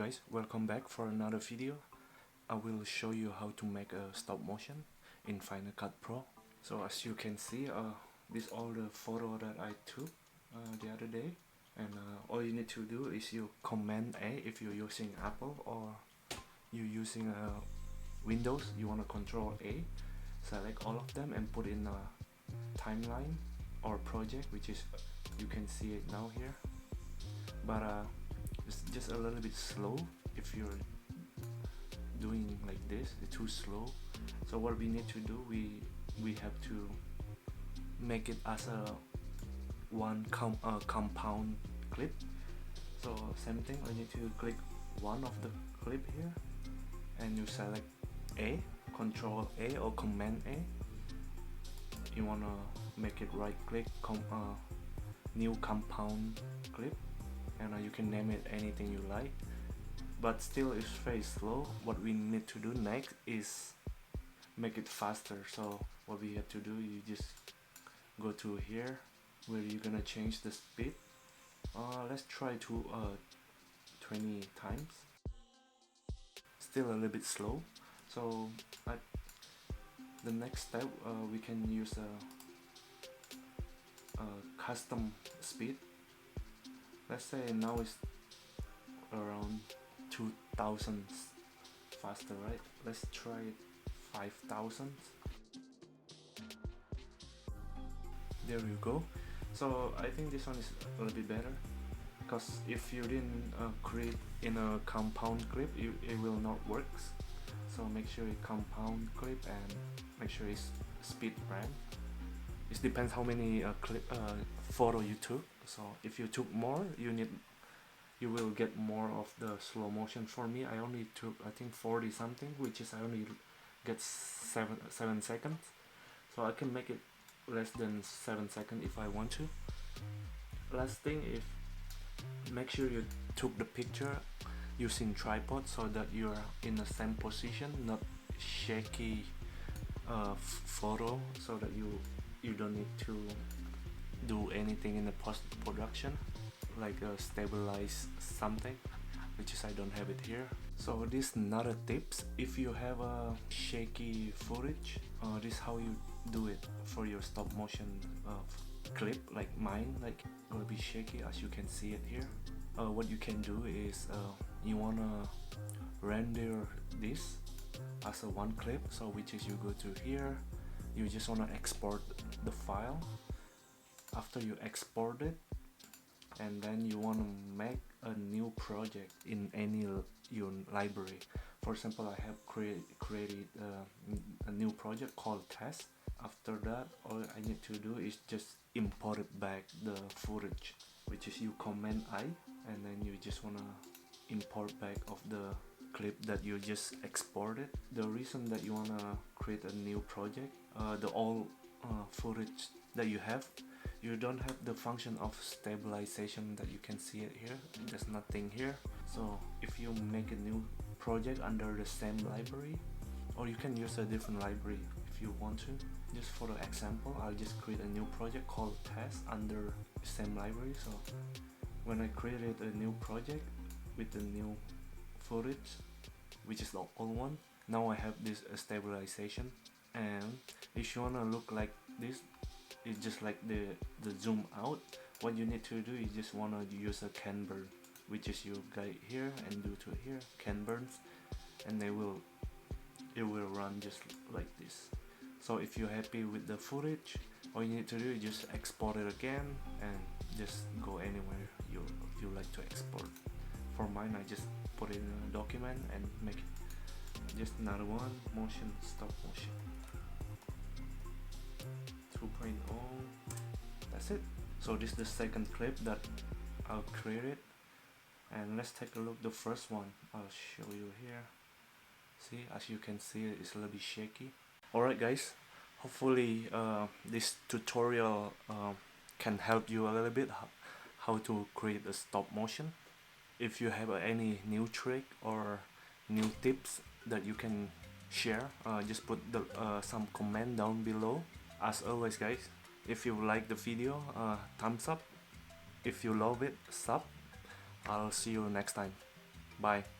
guys, welcome back for another video. I will show you how to make a stop motion in Final Cut Pro. So as you can see, this all the photo that I took the other day, and all you need to do is you Command A if you're using Apple, or you're using Windows, you want to Control A, select all of them and put in a timeline or project, which is you can see it now here, but it's just a little bit slow if you're doing like this. It's too slow. So what we need to do, we have to make it as a compound clip. So same thing, I need to click one of the clip here and you select A, Control A or Command A. You wanna make it right click, new compound clip, and you can name it anything you like, but still it's very slow. What we need to do next is make it faster. So what we have to do, you just go to here where you're gonna change the speed. Let's try to 20 times. Still a little bit slow. So the next step, we can use a custom speed. Let's say now it's around 2000 faster, right? Let's try it 5000. There you go. So I think this one is a little bit better, because if you didn't create in a compound clip, it will not work. So make sure it compound clip and make sure it's speed ramp. It depends how many photo you took. So if you took more, you will get more of the slow motion. For me, I only took I think 40 something, which is I only get 7 seconds. So I can make it less than 7 seconds if I want to. Last thing, if make sure you took the picture using tripod so that you are in the same position, not shaky photo, so that you don't need to do anything in the post-production like stabilize something, which is I don't have it here. So this another tips, if you have a shaky footage, this is how you do it for your stop motion clip, like mine, like will be shaky as you can see it here. What you can do is you wanna render this as a one clip, so which is you go to here, you just wanna export the file. After you export it, and then you want to make a new project in any your library. For example, I have created a new project called test. After that, all I need to do is just import it back the footage, which is you Command I, and then you just want to import back of the clip that you just exported. The reason that you want to create a new project, the old footage that you have, you don't have the function of stabilization that you can see it here. There's nothing here. So if you make a new project under the same library, or you can use a different library if you want to. Just for the example, I'll just create a new project called test under the same library. So when I created a new project with the new footage, which is the old one, now I have this stabilization. And if you wanna look like this, it's just like the zoom out. What you need to do is just wanna use a can burn, which is you go here and do to here can burns, and it will run just like this. So if you're happy with the footage, all you need to do is just export it again and just go anywhere you like to export. For mine, I just put it in a document and make it just another one, motion, stop motion 2.0. That's it. So this is the second clip that I'll create, and let's take a look the first one. I'll show you here. See, as you can see, it's a little bit shaky. Alright guys, hopefully this tutorial can help you a little bit how to create a stop motion. If you have any new trick or new tips that you can share, just put some comment down below. As always guys, if you like the video, thumbs up. If you love it, sub. I'll see you next time. Bye.